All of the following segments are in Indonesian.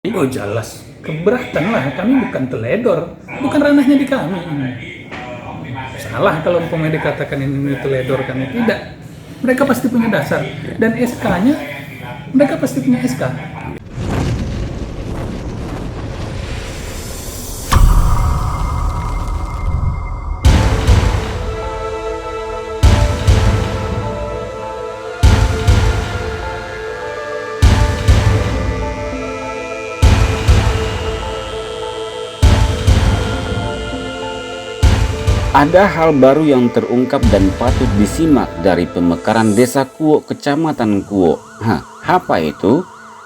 Oh jelas, keberatan lah. Kami bukan teledor, bukan ranahnya di kami. Salah kalau umpamanya dikatakan ini teledor kami, tidak. Mereka pasti punya dasar dan SK-nya, mereka pasti punya SK. Ada hal baru yang terungkap dan patut disimak dari pemekaran Desa Kuok, Kecamatan Kuok. Apa itu?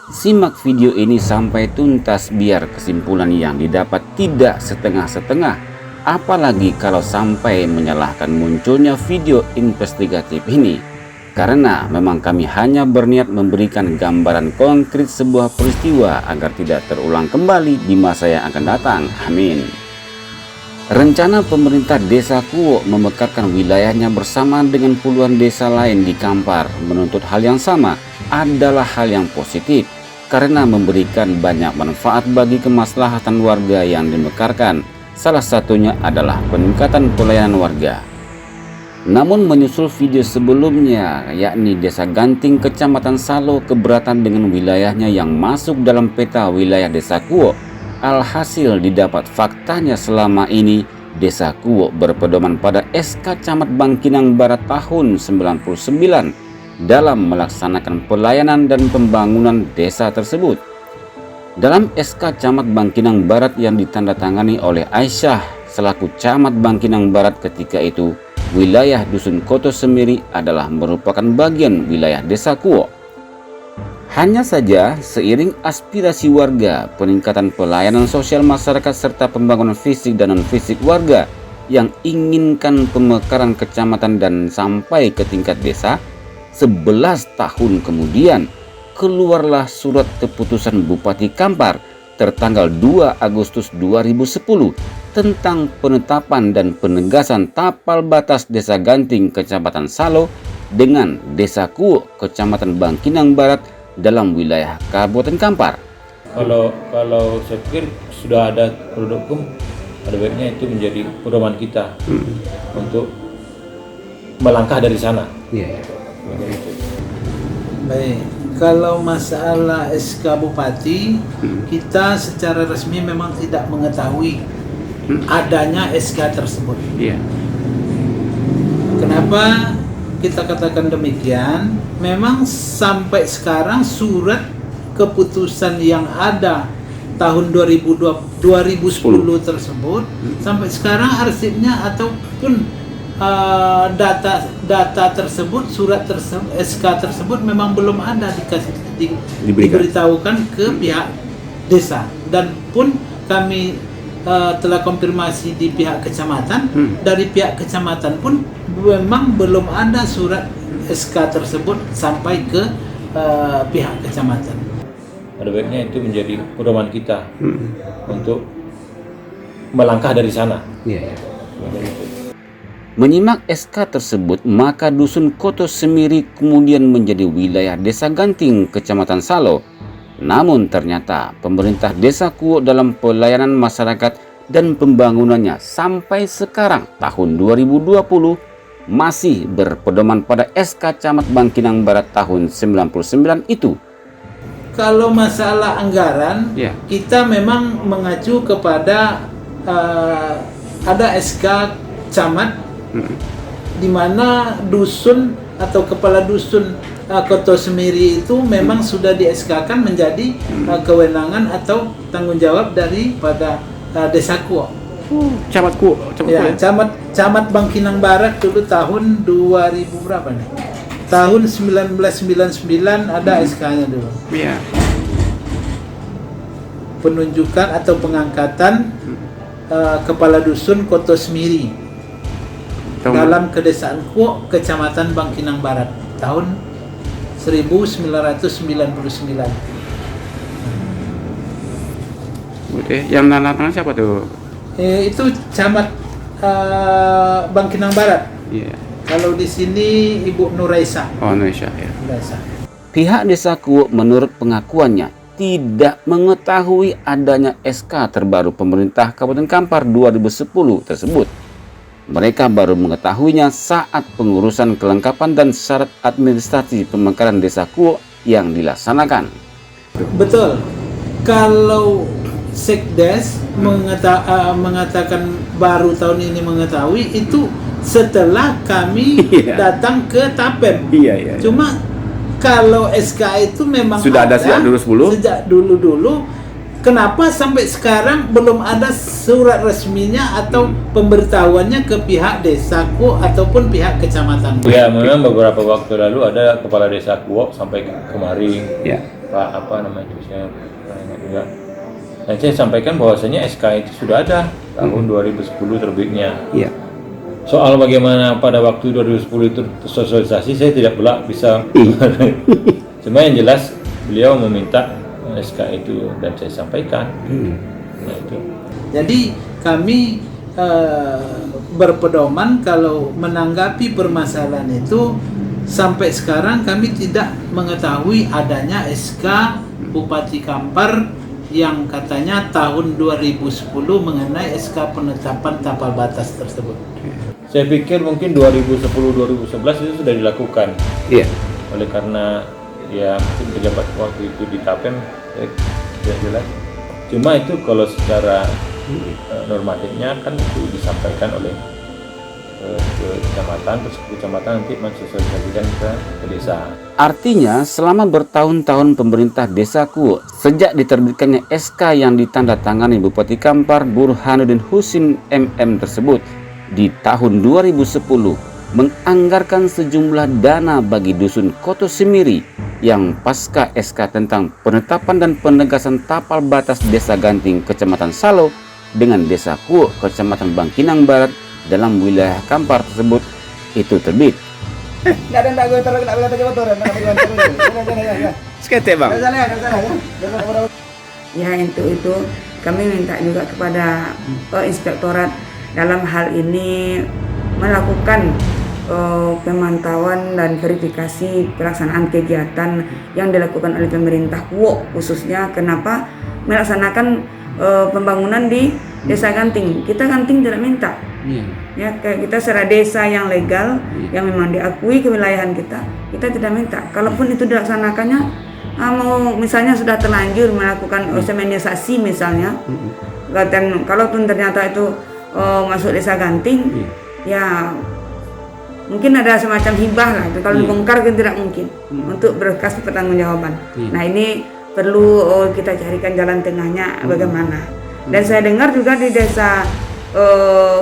Simak video ini sampai tuntas biar kesimpulan yang didapat tidak setengah-setengah. Apalagi kalau sampai menyalahkan munculnya video investigatif ini. Karena memang kami hanya berniat memberikan gambaran konkret sebuah peristiwa agar tidak terulang kembali di masa yang akan datang. Amin. Rencana pemerintah Desa Kuok memekarkan wilayahnya bersamaan dengan puluhan desa lain di Kampar menuntut hal yang sama adalah hal yang positif karena memberikan banyak manfaat bagi kemaslahatan warga yang dimekarkan. Salah satunya adalah peningkatan pelayanan warga. Namun menyusul video sebelumnya, yakni Desa Ganting Kecamatan Salo keberatan dengan wilayahnya yang masuk dalam peta wilayah Desa Kuok. Alhasil didapat faktanya selama ini Desa Kuok berpedoman pada SK Camat Bangkinang Barat tahun 99 dalam melaksanakan pelayanan dan pembangunan desa tersebut. Dalam SK Camat Bangkinang Barat yang ditandatangani oleh Aisyah selaku Camat Bangkinang Barat ketika itu, wilayah Dusun Koto Semiri adalah merupakan bagian wilayah Desa Kuok. Hanya saja, seiring aspirasi warga, peningkatan pelayanan sosial masyarakat serta pembangunan fisik dan non-fisik warga yang inginkan pemekaran kecamatan dan sampai ke tingkat desa, 11 tahun kemudian keluarlah surat keputusan Bupati Kampar tertanggal 2 Agustus 2010 tentang penetapan dan penegasan tapal batas Desa Ganting Kecamatan Salo dengan Desa Kuok Kecamatan Bangkinang Barat dalam wilayah Kabupaten Kampar. Kalau saya pikir sudah ada produk hukum, ada baiknya itu menjadi pedoman kita untuk melangkah dari sana. Baik, kalau masalah SK Bupati, kita secara resmi memang tidak mengetahui adanya SK tersebut. Kenapa kita katakan demikian? Memang sampai sekarang surat keputusan yang ada tahun 2010 tersebut sampai sekarang arsipnya ataupun data tersebut, surat tersebut, SK tersebut memang belum ada diberitahukan ke pihak desa, dan pun kami telah konfirmasi di pihak kecamatan. Dari pihak kecamatan pun memang belum ada surat SK tersebut sampai ke pihak kecamatan. Ada baiknya itu menjadi pedoman kita untuk melangkah dari sana. Menyimak SK tersebut, maka Dusun Koto Semiri kemudian menjadi wilayah Desa Ganting Kecamatan Salo. Namun ternyata pemerintah Desa Kuok dalam pelayanan masyarakat dan pembangunannya sampai sekarang tahun 2020 masih berpedoman pada SK Camat Bangkinang Barat tahun 99 itu. Kalau masalah anggaran, kita memang mengacu kepada ada SK Camat di mana dusun atau kepala dusun Koto Semiri itu memang sudah di SK-kan menjadi kewenangan atau tanggung jawab daripada Desa Kuok. Camat Kuok, Camat Bangkinang Barat dulu tahun 2000 berapa nih? Tahun 1999 ada SK-nya dulu. Penunjukan atau pengangkatan kepala dusun Koto Semiri dalam Kedesaan Kuok, Kecamatan Bangkinang Barat tahun 1999. Yang menandatangani siapa tuh? Itu Camat Bangkinang Barat. Kalau di sini Ibu Nuraisa. Oh, Indonesia ya. Nuraisa. Pihak Desa Kuok menurut pengakuannya tidak mengetahui adanya SK terbaru pemerintah Kabupaten Kampar 2010 tersebut. Mereka baru mengetahuinya saat pengurusan kelengkapan dan syarat administrasi pemekaran Desa Kuok yang dilaksanakan. Betul. Kalau Sekdes mengatakan baru tahun ini mengetahui, itu setelah kami datang ke Tapem. Cuma kalau SK itu memang Sudah ada sejak dulu? Sejak dulu. Kenapa sampai sekarang belum ada surat resminya atau pemberitahuannya ke pihak Desa Kuok ataupun pihak kecamatan? Ya, memang beberapa waktu lalu ada kepala Desa Kuok sampai kemari. Pak apa namanya itu, saya ingat juga. Dan saya sampaikan bahwasanya SK itu sudah ada tahun 2010 terbitnya. Soal bagaimana pada waktu 2010 itu tersosialisasi, saya tidak pula bisa. Cuma yang jelas beliau meminta SK itu dan saya sampaikan. Nah, itu. Jadi kami berpedoman kalau menanggapi permasalahan itu, sampai sekarang kami tidak mengetahui adanya SK Bupati Kampar yang katanya tahun 2010 mengenai SK penetapan tapal batas tersebut. Saya pikir mungkin 2010-2011 itu sudah dilakukan. Oleh karena ya mungkin pejabat waktu itu di Tapem, tidak jelas. Cuma itu kalau secara normatifnya kan itu disampaikan oleh ke kecamatan, terus kecamatan nanti mensosialisasikan ke desa. Artinya selama bertahun-tahun pemerintah Desa Kuok sejak diterbitkannya SK yang ditandatangani Bupati Kampar Burhanuddin Husin MM tersebut di tahun 2010 menganggarkan sejumlah dana bagi dusun Koto Semiri yang pasca SK tentang penetapan dan penegasan tapal batas Desa Ganting Kecamatan Salo dengan Desa Kuok Kecamatan Bangkinang Barat dalam wilayah Kampar tersebut itu terbit. Sekete bang. Ya itu kami minta juga kepada inspektorat dalam hal ini melakukan pemantauan dan verifikasi pelaksanaan kegiatan yang dilakukan oleh pemerintah Kuok, khususnya kenapa melaksanakan pembangunan di Desa Ganting. Kita Ganting tidak minta, ya kayak kita secara desa yang legal, yang memang diakui kewilayahan kita tidak minta. Kalaupun itu dilaksanakannya, mau misalnya sudah terlanjur melakukan semenisasi misalnya, dan kalau ternyata itu masuk Desa Ganting, ya mungkin ada semacam hibah lah. Kalau dibongkar kan tidak mungkin untuk berkas pertanggungjawaban. Nah ini perlu kita carikan jalan tengahnya bagaimana. Dan saya dengar juga di Desa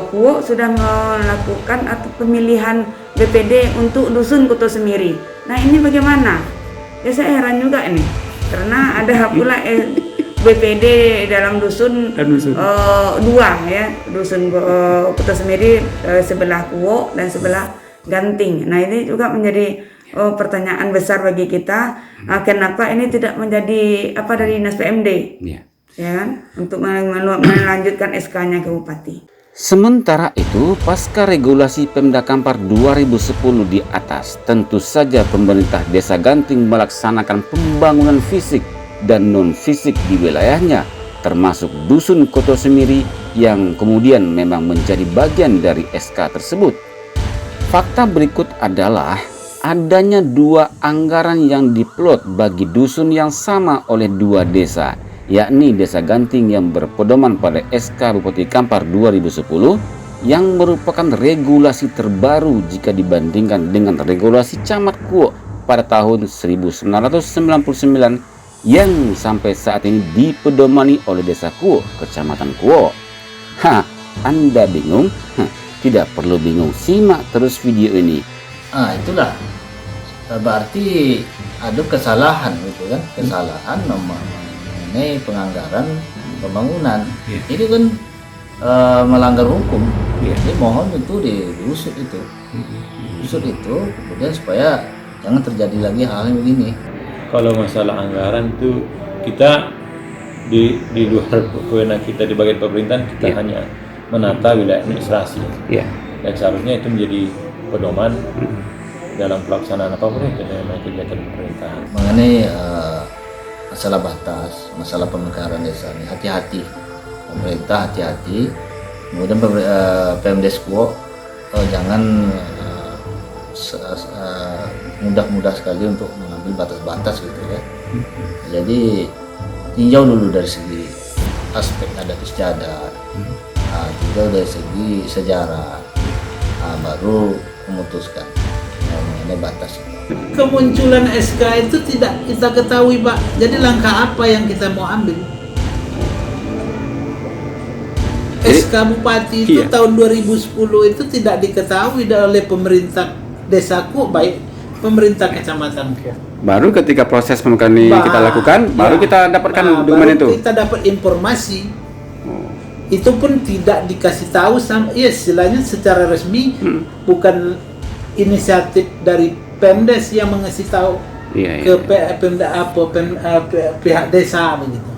Kuok sudah melakukan atau pemilihan BPD untuk dusun Koto Semiri. Nah ini bagaimana? Ya saya heran juga ini, karena ada pula BPD dalam dusun dua ya, dusun Koto Semiri sebelah Kuok dan sebelah Ganting. Nah ini juga menjadi pertanyaan besar bagi kita, kenapa ini tidak menjadi dari Dinas PMD, ya kan, untuk melanjutkan SK-nya ke Bupati. Sementara itu, pasca regulasi Pemda Kampar 2010 di atas, tentu saja pemerintah Desa Ganting melaksanakan pembangunan fisik dan non-fisik di wilayahnya, termasuk dusun Koto Semiri yang kemudian memang menjadi bagian dari SK tersebut. Fakta berikut adalah adanya dua anggaran yang diplot bagi dusun yang sama oleh dua desa, yakni Desa Ganting yang berpedoman pada SK Bupati Kampar 2010 yang merupakan regulasi terbaru jika dibandingkan dengan regulasi Camat Kuok pada tahun 1999 yang sampai saat ini dipedomani oleh Desa Kuok, Kecamatan Kuok. Anda bingung? Tidak perlu bingung, simak terus video ini. Itulah berarti ada kesalahan gitu kan, kesalahan mengenai penganggaran pembangunan. Ini kan melanggar hukum. Jadi mohon itu diusut itu, kemudian supaya jangan terjadi lagi hal yang begini. Kalau masalah anggaran itu kita di luar kewenangan kita di bagian pemerintahan, kita hanya menata wilayah administrasi. Dan seharusnya itu menjadi pedoman dalam pelaksanaan apapun itu dalam kegiatan pemerintahan. Mengenai masalah batas, masalah pemekaran desa ini hati-hati, pemerintah hati-hati. Kemudian Pemdes Kuok jangan mudah-mudah sekali untuk mengambil batas-batas gitu ya. Jadi tinjau dulu dari segi aspek adat istiadat, tinjau dari segi sejarah, baru memutuskan mengenai batas. Kemunculan SK itu tidak kita ketahui, Pak. Jadi langkah apa yang kita mau ambil? SK Bupati itu tahun 2010 itu tidak diketahui oleh pemerintah desaku, baik pemerintah kecamatan. Baru ketika proses pemekaran ini kita lakukan, baru kita dapatkan dokumen itu. Kita dapat informasi. Itu pun tidak dikasih tahu sama, ya istilahnya secara resmi, bukan inisiatif dari Pemdes yang mengasih tahu ke pihak desa begitu.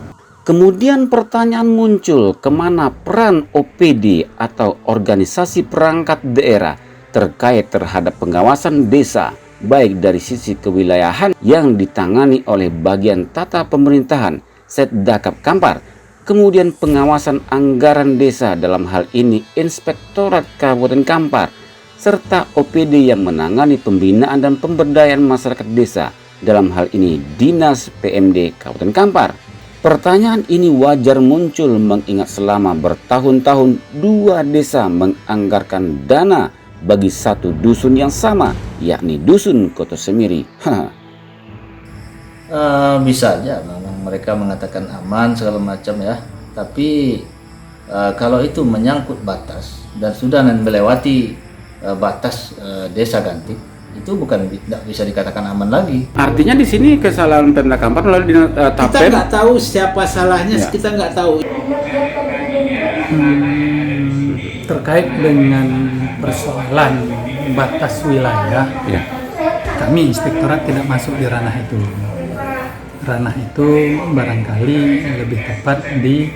Kemudian pertanyaan muncul, kemana peran OPD atau organisasi perangkat daerah terkait terhadap pengawasan desa, baik dari sisi kewilayahan yang ditangani oleh bagian tata pemerintahan Setdakap Kampar, kemudian pengawasan anggaran desa, dalam hal ini Inspektorat Kabupaten Kampar, serta OPD yang menangani pembinaan dan pemberdayaan masyarakat desa, dalam hal ini Dinas PMD Kabupaten Kampar. Pertanyaan ini wajar muncul mengingat selama bertahun-tahun dua desa menganggarkan dana bagi satu dusun yang sama, yakni Dusun Koto Semiri. Bisa aja memang mereka mengatakan aman segala macam ya, tapi kalau itu menyangkut batas dan sudah melewati batas desa Gantik, itu bukan tidak bisa dikatakan aman lagi. Artinya di sini kesalahan Pemda Kampar melalui Kita nggak tahu siapa salahnya, kita nggak tahu. Terkait dengan persoalan batas wilayah, kami inspektorat tidak masuk di ranah itu. Ranah itu barangkali lebih tepat di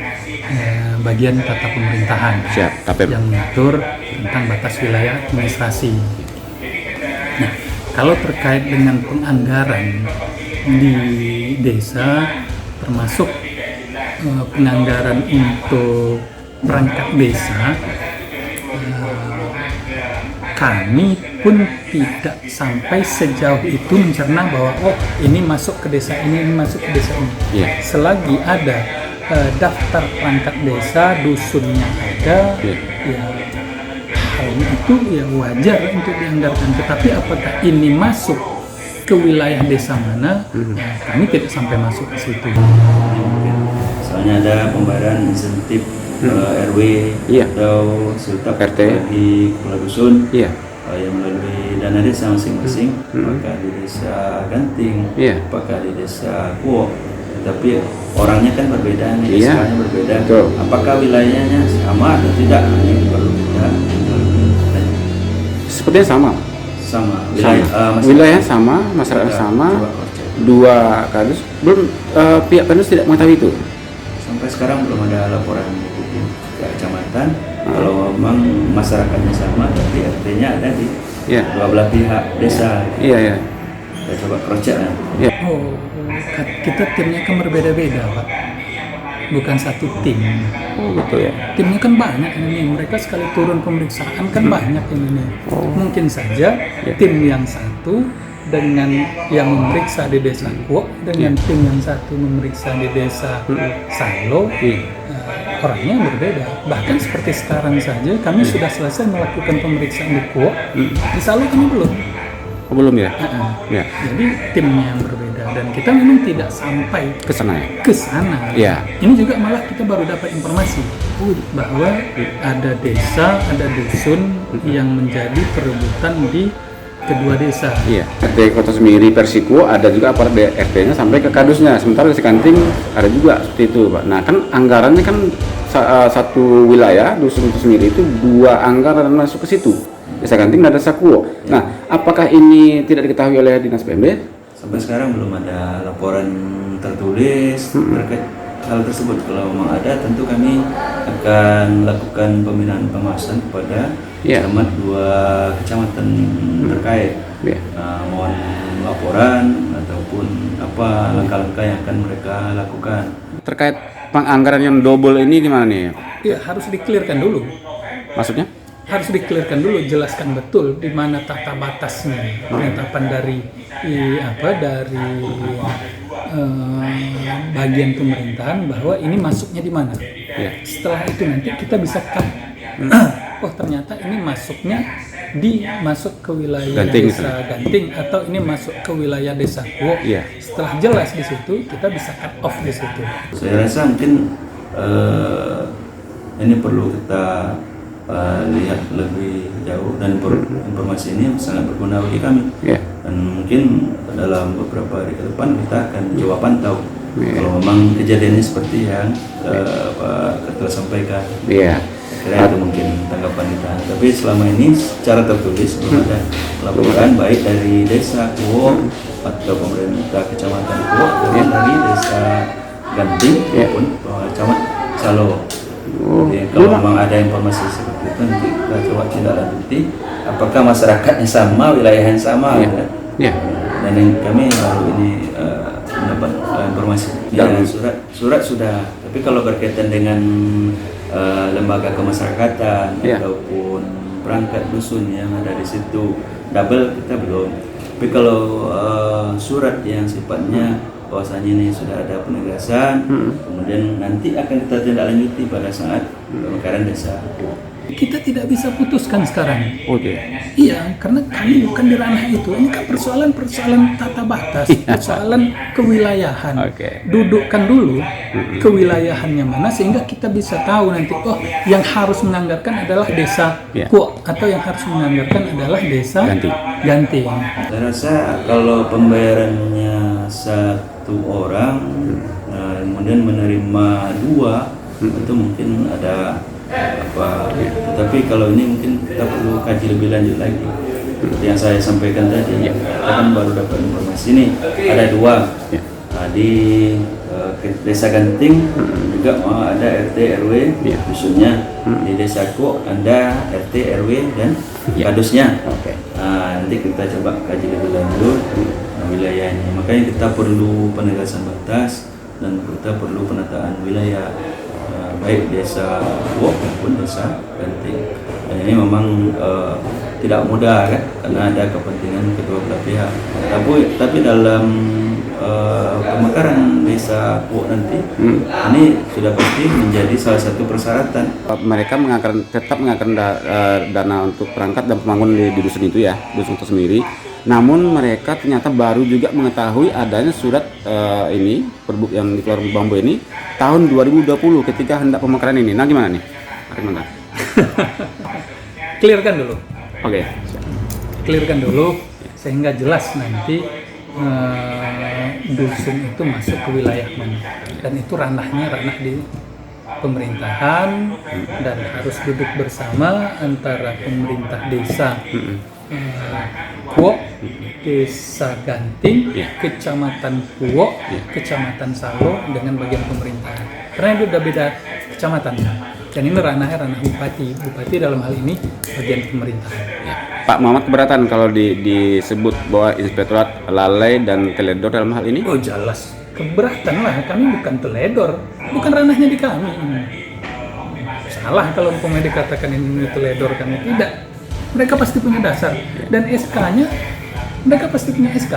bagian tata pemerintahan yang mengatur tentang batas wilayah administrasi. Nah, kalau terkait dengan penganggaran di desa, termasuk penganggaran untuk perangkat desa, kami pun tidak sampai sejauh itu mencerna bahwa ini masuk ke desa ini masuk ke desa ini. Selagi ada daftar perangkat desa, dusunnya ada, ya hal itu ya wajar untuk dianggarkan. Tetapi apakah ini masuk ke wilayah desa mana, kami tidak sampai masuk ke situ. Soalnya ada pembayaran insentif RW atau sultap RT di kepala dusun yang melalui dana desa masing-masing, apakah di desa Ganting, apakah di desa Kuok, tapi orangnya kan berbeda nih, desanya berbeda. Apakah wilayahnya sama atau tidak? Ini perlu kita. Sepertinya sama. Wilayah sama, masyarakat sama, dua kadus. Belum pihak kadus tidak mengetahui itu. Sampai sekarang belum ada laporan ke kecamatan. Kalau memang masyarakatnya sama, tapi RT-nya ada di dua belah pihak desa. Kita coba cross check. Kita timnya kan berbeda-beda, Pak. Bukan satu tim. Betul ya. Timnya kan banyak ini. Mereka sekali turun pemeriksaan kan banyak ini. Mungkin saja tim yang satu dengan yang memeriksa di desa Kuok dengan tim yang satu memeriksa di desa Salo, orangnya berbeda. Bahkan seperti sekarang saja kami sudah selesai melakukan pemeriksaan di Kuok, di Salo kami belum. Belum ya? Jadi timnya yang berbeda dan kita memang tidak sampai ke sana. Ini juga malah kita baru dapat informasi bahwa ada desa, ada dusun yang menjadi perebutan di kedua desa. RT Kota Semiri Persikuo ada juga aparat RT-nya sampai ke kadusnya. Sementara di Kanting ada juga seperti itu, Pak. Nah, kan anggarannya kan satu wilayah dusun Kota Semiri itu dua anggaran masuk ke situ. Desa Kanting dan Desa Kuok. Nah, apakah ini tidak diketahui oleh Dinas PMD? Sampai sekarang belum ada laporan tertulis terkait hal tersebut. Kalau memang ada, tentu kami akan lakukan pembinaan pengawasan kepada camat dua kecamatan terkait. Mohon laporan atau ataupun apa langkah-langkah yang akan mereka lakukan. Terkait penganggaran yang double ini gimana nih? Ya harus dikelirkan dulu. Maksudnya? Harus dikelirkan dulu, jelaskan betul di mana tata batasnya penetapan dari bagian pemerintahan bahwa ini masuknya di mana. Setelah itu nanti kita bisa cut. Oh ternyata ini masuknya masuk ke wilayah Ganting, desa Ganting atau ini masuk ke wilayah desa Kuo. Setelah jelas di situ kita bisa cut off di situ. Saya rasa mungkin ini perlu kita lihat lebih jauh, dan informasi ini sangat berguna bagi kami. Dan mungkin dalam beberapa hari ke depan kita akan coba pantau kalau memang kejadiannya seperti yang Pak Ketua sampaikan. Kira itu mungkin tanggapan kita. Tapi selama ini secara tertulis belum ada laporan baik dari desa Kuo atau pemerintah kecamatan Kuo maupun dari desa Ganting maupun kecamatan Salo. Jadi kalau memang ada informasi seperti itu nanti kita coba tindak lanjuti. Apakah masyarakatnya sama, wilayahnya sama? Dan yang kami baru ini mendapat informasi. Surat sudah. Tapi kalau berkaitan dengan lembaga kemasyarakatan ataupun perangkat dusun yang ada di situ double kita belum. Tapi kalau surat yang sifatnya bahwasanya ini sudah ada penegasan, kemudian nanti akan kita tindak lanjuti pada saat pemekaran desa. Kita tidak bisa putuskan sekarang. Iya, karena kami bukan di ranah itu. Ini kan persoalan tata batas, persoalan kewilayahan. Dudukkan dulu kewilayahannya mana sehingga kita bisa tahu nanti yang harus menganggarkan adalah desa Kuo atau yang harus menganggarkan adalah desa Ganting. Saya rasa kalau pembayarannya satu orang, kemudian menerima 2, itu mungkin ada tetapi kalau ini mungkin kita perlu kaji lebih lanjut lagi. Seperti yang saya sampaikan tadi, kita kan baru dapat informasi ini ada 2 di desa Ganting juga ada RT RW dusunnya, di desa Kuo ada RT RW dan kadusnya. Nanti kita coba kaji lebih lanjut wilayahnya. Makanya kita perlu penegasan batas dan kita perlu penataan wilayah, baik desa Kuo maupun desa Ganting. Dan ini memang tidak mudah kan, karena ada kepentingan kedua belah pihak. Tapi dalam pemekaran desa Kuo nanti, ini sudah pasti menjadi salah satu persyaratan. Mereka tetap menganggarkan dana untuk perangkat dan pembangunan di dusun itu dusun itu sendiri. Namun mereka ternyata baru juga mengetahui adanya surat perbuk yang dikeluarkan Bambu ini tahun 2020 ketika hendak pemekaran ini. Nah gimana nih? Clearkan dulu. Clearkan dulu sehingga jelas nanti dusun itu masuk ke wilayah mana. Dan itu ranah di pemerintahan dan harus duduk bersama antara pemerintah desa Kuo, desa Ganting, kecamatan Kuo, kecamatan Salo dengan bagian pemerintahan. Karena itu udah beda kecamatan. Dan ini ranah bupati dalam hal ini bagian pemerintahan. Pak Muhammad keberatan kalau disebut bahwa inspektorat lalai dan teledor dalam hal ini? Oh jelas, keberatan lah. Kami bukan teledor, bukan ranahnya di kami. Salah kalau umpamanya dikatakan ini teledor, kami tidak. Mereka pasti punya dasar dan SK-nya mereka pasti punya SK.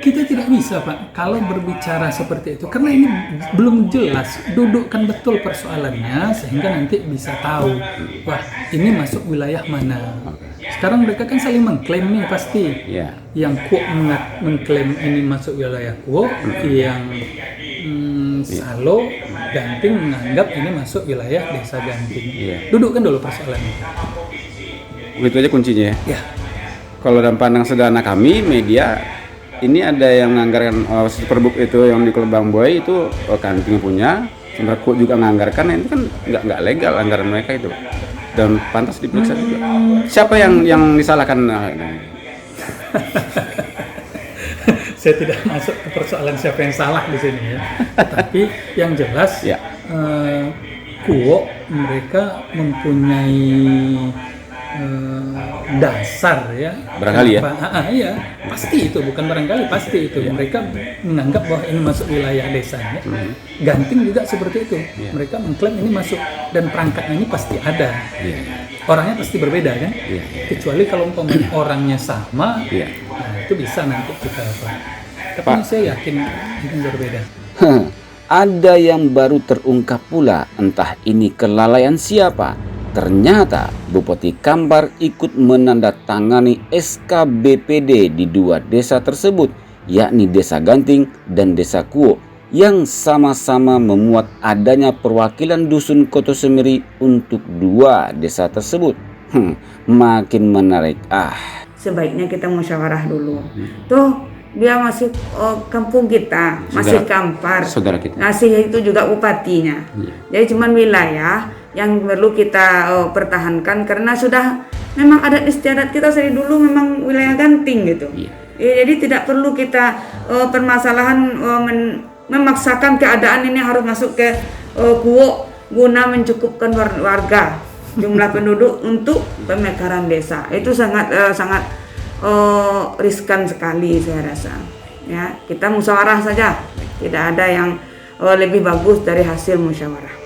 Kita tidak bisa Pak kalau berbicara seperti itu karena ini belum jelas. Dudukkan betul persoalannya sehingga nanti bisa tahu wah ini masuk wilayah mana. Sekarang mereka kan saling mengklaim nih pasti. Yang Kuo mengklaim ini masuk wilayah Kuo, yang Salo Ganting menganggap ini masuk wilayah desa Ganting. Dudukkan dulu persoalannya. Itu aja kuncinya ya. Kalau dalam pandang sederhana kami media ini ada yang menganggarkan Superbook itu yang di Kelebang Boy itu Ganting punya, sementara Kuo juga menganggarkan. Itu kan nggak legal anggaran mereka itu dan pantas diperiksa juga. Siapa yang disalahkan? Saya tidak masuk ke persoalan siapa yang salah di sini ya. Tapi yang jelas Kuo mereka mempunyai dasar ya. Barangkali ya? Iya, pasti itu, bukan barangkali, pasti itu. Mereka menganggap bahwa ini masuk wilayah desanya. Ganting juga seperti itu. Mereka mengklaim ini masuk, dan perangkatnya ini pasti ada. Orangnya pasti berbeda kan? Kecuali kalau umpamanya orangnya sama, nah itu bisa nanti kita apa. Tapi saya yakin ini berbeda. Ada yang baru terungkap pula, entah ini kelalaian siapa. Ternyata Bupati Kampar ikut menandatangani SK BPD di 2 desa tersebut, yakni Desa Ganting dan Desa Kuok, yang sama-sama memuat adanya perwakilan Dusun Koto Semiri untuk 2 desa tersebut. Makin menarik. Sebaiknya kita musyawarah dulu. Tuh dia masih kampung kita, masih Kampar, saudara kita. Ngasih itu juga bupatinya. Jadi cuman wilayah yang perlu kita pertahankan, karena sudah memang adat istiadat kita dari dulu memang wilayah Ganting gitu. Jadi tidak perlu kita permasalahan memaksakan keadaan ini harus masuk ke Kuok guna mencukupkan warga jumlah penduduk untuk pemekaran desa. Itu sangat riskan sekali saya rasa. Ya, kita musyawarah saja. Tidak ada yang lebih bagus dari hasil musyawarah.